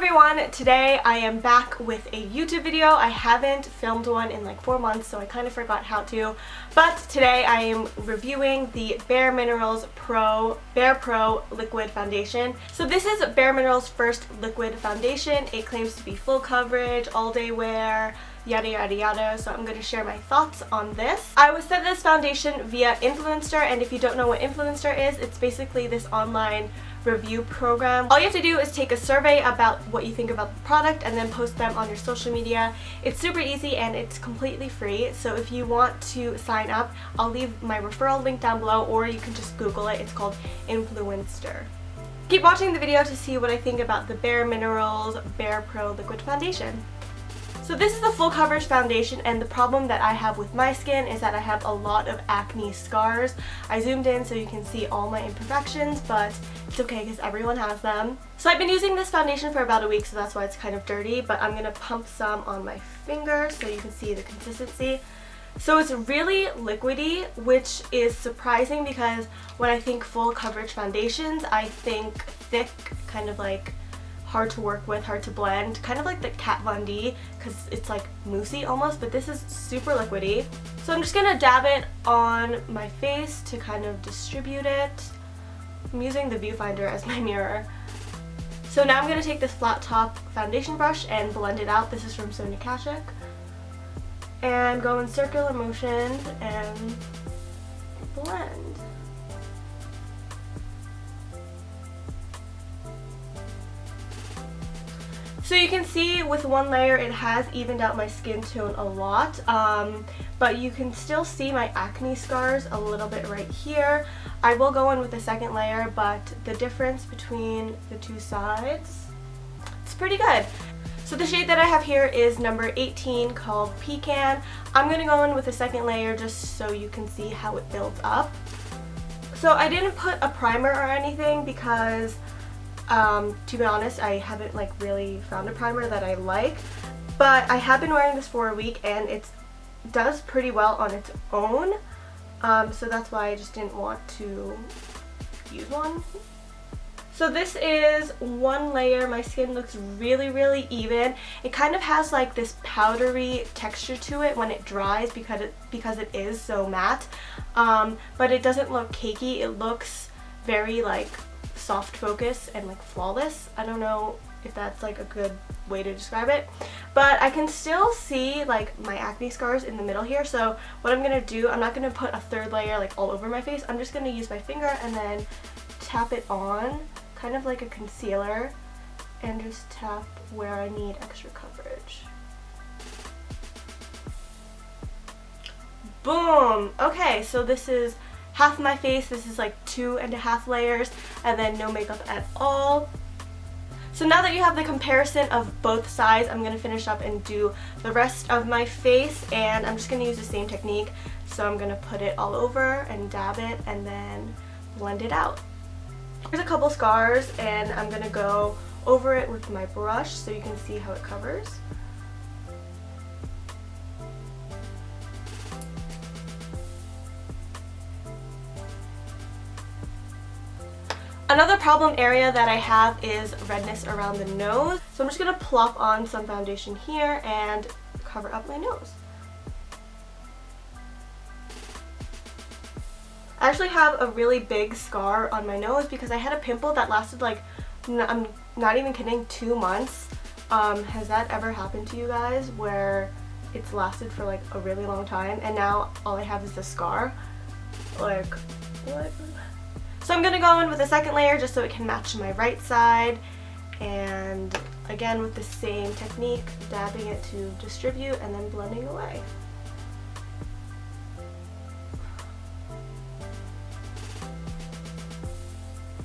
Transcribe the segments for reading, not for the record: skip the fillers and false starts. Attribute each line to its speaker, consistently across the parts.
Speaker 1: everyone! Today I am back with a YouTube video. I haven't filmed one in like 4 months, so I kind of forgot how to. But today I am reviewing the Bare Minerals BarePro Liquid Foundation. So this is Bare Minerals' first liquid foundation. It claims to be full coverage, all day wear, yada yada yada, so I'm going to share my thoughts on this. I was sent this foundation via Influenster, and if you don't know what Influenster is, it's basically this online review program. All you have to do is take a survey about what you think about the product and then post them on your social media. It's super easy and it's completely free, so if you want to sign up, I'll leave my referral link down below, or you can just Google it. It's called Influenster. Keep watching the video to see what I think about the Bare Minerals BarePro Liquid Foundation. So this is a full coverage foundation, and the problem that I have with my skin is that I have a lot of acne scars. I zoomed in so you can see all my imperfections, but it's okay because everyone has them. So I've been using this foundation for about a week, so that's why it's kind of dirty, but I'm going to pump some on my finger so you can see the consistency. So it's really liquidy, which is surprising because when I think full coverage foundations, I think thick, kind of like hard to work with, hard to blend, kind of like the Kat Von D, because it's like moussey almost, but this is super liquidy. So I'm just gonna dab it on my face to kind of distribute it. I'm using the viewfinder as my mirror. So now I'm gonna take this flat top foundation brush and blend it out. This is from Sonia Kashuk. And go in circular motions and blend. So you can see with one layer it has evened out my skin tone a lot, but you can still see my acne scars a little bit right here. I will go in with a second layer, but the difference between the two sides, it's pretty good. So the shade that I have here is number 18, called Pecan. I'm going to go in with a second layer just so you can see how it builds up. So I didn't put a primer or anything because to be honest, I haven't like really found a primer that I like, but I have been wearing this for a week and it does pretty well on its own, so that's why I just didn't want to use one. So this is one layer. My skin looks really even. It kind of has like this powdery texture to it when it dries because it is so matte, but it doesn't look cakey. It looks very like soft focus and like flawless. I don't know if that's like a good way to describe it, but I can still see like my acne scars in the middle here. So what I'm gonna do, I'm not gonna put a third layer like all over my face. I'm just gonna use my finger and then tap it on, kind of like a concealer, and just tap where I need extra coverage. Boom! Okay, so this is half my face. This is like 2.5 layers, and then no makeup at all. So now that you have the comparison of both sides, I'm going to finish up and do the rest of my face, and I'm just going to use the same technique. So I'm going to put it all over and dab it and then blend it out. Here's a couple scars, and I'm going to go over it with my brush so you can see how it covers. Another problem area that I have is redness around the nose. So I'm just going to plop on some foundation here and cover up my nose. I actually have a really big scar on my nose because I had a pimple that lasted like, I'm not even kidding, 2 months. Has that ever happened to you guys where it's lasted for like a really long time and now all I have is the scar? Like, what? So I'm going to go in with a second layer just so it can match my right side, and again with the same technique, dabbing it to distribute and then blending away.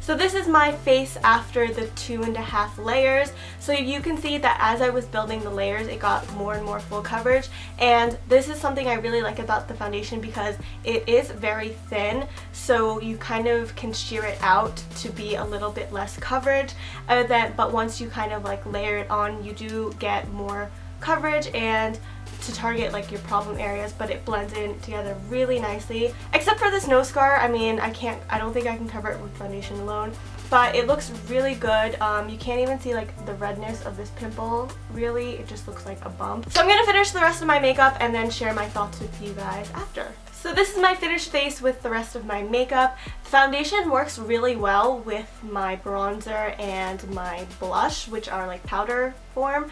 Speaker 1: So this is my face after the 2.5 layers. So you can see that as I was building the layers, it got more and more full coverage. And this is something I really like about the foundation because it is very thin. So you kind of can shear it out to be a little bit less coverage. But once you kind of like layer it on, you do get more coverage and to target like your problem areas, but it blends in together really nicely. Except for this nose scar, I mean, I don't think I can cover it with foundation alone. but it looks really good. You can't even see like the redness of this pimple, really. It just looks like a bump. So I'm gonna finish the rest of my makeup and then share my thoughts with you guys after. So this is my finished face with the rest of my makeup. The foundation works really well with my bronzer and my blush, which are like powder form.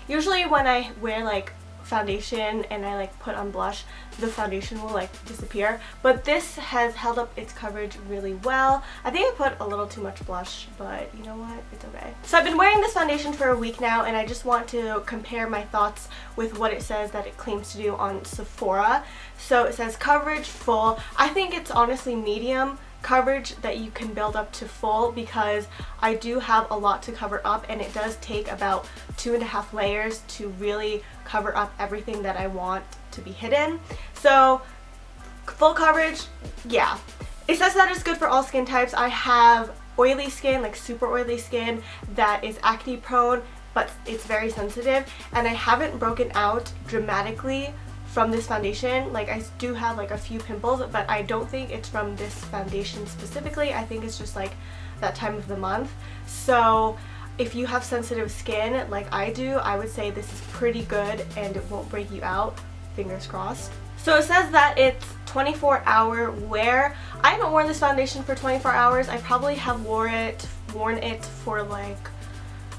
Speaker 1: Usually when I wear like foundation and I like put on blush, the foundation will like disappear, but this has held up its coverage really well. I think I put a little too much blush, but you know what, it's okay. So I've been wearing this foundation for a week now, and I just want to compare my thoughts with what it says that it claims to do on Sephora. So it says coverage full. I think it's honestly medium coverage that you can build up to full, because I do have a lot to cover up, and it does take about 2.5 layers to really cover up everything that I want to be hidden. So full coverage, yeah. It says that it's good for all skin types. I have oily skin, like super oily skin, that is acne prone, but it's very sensitive, and I haven't broken out dramatically from this foundation. Like, I do have like a few pimples, but I don't think it's from this foundation specifically. I think it's just like that time of the month. So if you have sensitive skin like I do, I would say this is pretty good and it won't break you out. Fingers crossed. So it says that it's 24-hour wear. I haven't worn this foundation for 24 hours. I probably have worn it for like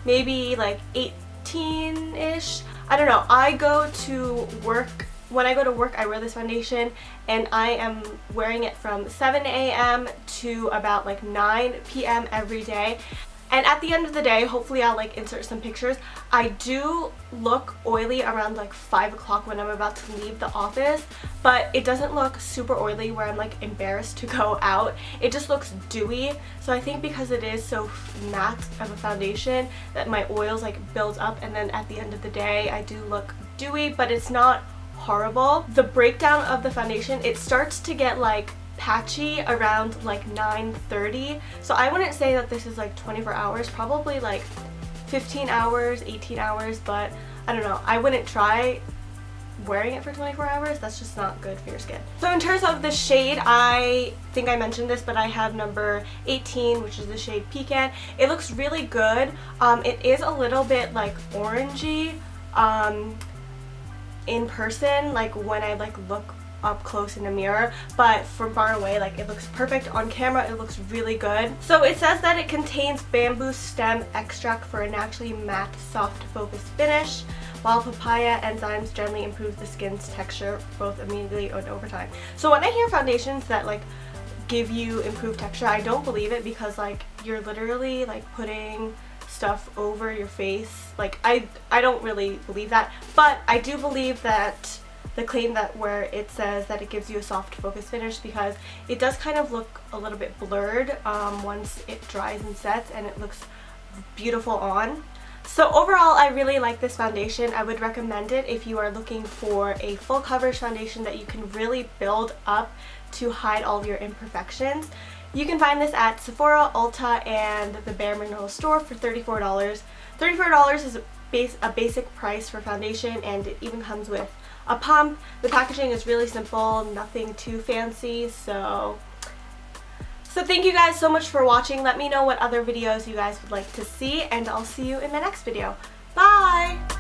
Speaker 1: maybe like 18-ish. I don't know. I go to work. When I go to work, I wear this foundation, and I am wearing it from 7 a.m. to about like 9 p.m. every day. And at the end of the day, hopefully I'll like insert some pictures, I do look oily around like 5 o'clock when I'm about to leave the office, but it doesn't look super oily where I'm like embarrassed to go out. It just looks dewy. So I think because it is so matte of a foundation that my oils like build up, and then at the end of the day I do look dewy, but it's not horrible. The breakdown of the foundation, it starts to get like patchy around like 9:30. So I wouldn't say that this is like 24 hours, probably like 15 hours, 18 hours, but I don't know. I wouldn't try wearing it for 24 hours. That's just not good for your skin. So in terms of the shade, I think I mentioned this, but I have number 18, which is the shade Pecan. It looks really good. It is a little bit like orangey in person, like when I like look up close in the mirror, but from far away like it looks perfect. On camera it looks really good. So it says that it contains bamboo stem extract for a naturally matte soft focused finish, while papaya enzymes gently improve the skin's texture both immediately and over time. So when I hear foundations that like give you improved texture, I don't believe it, because like you're literally like putting stuff over your face. Like I don't really believe that, but I do believe that the claim that where it says that it gives you a soft focus finish, because it does kind of look a little bit blurred once it dries and sets, and it looks beautiful on. So overall, I really like this foundation. I would recommend it if you are looking for a full coverage foundation that you can really build up to hide all of your imperfections. You can find this at Sephora, Ulta, and the Bare Minerals store for $34. $34 is a basic price for foundation, and it even comes with a pump. The packaging is really simple, nothing too fancy. So thank you guys so much for watching. Let me know what other videos you guys would like to see, and I'll see you in my next video. Bye!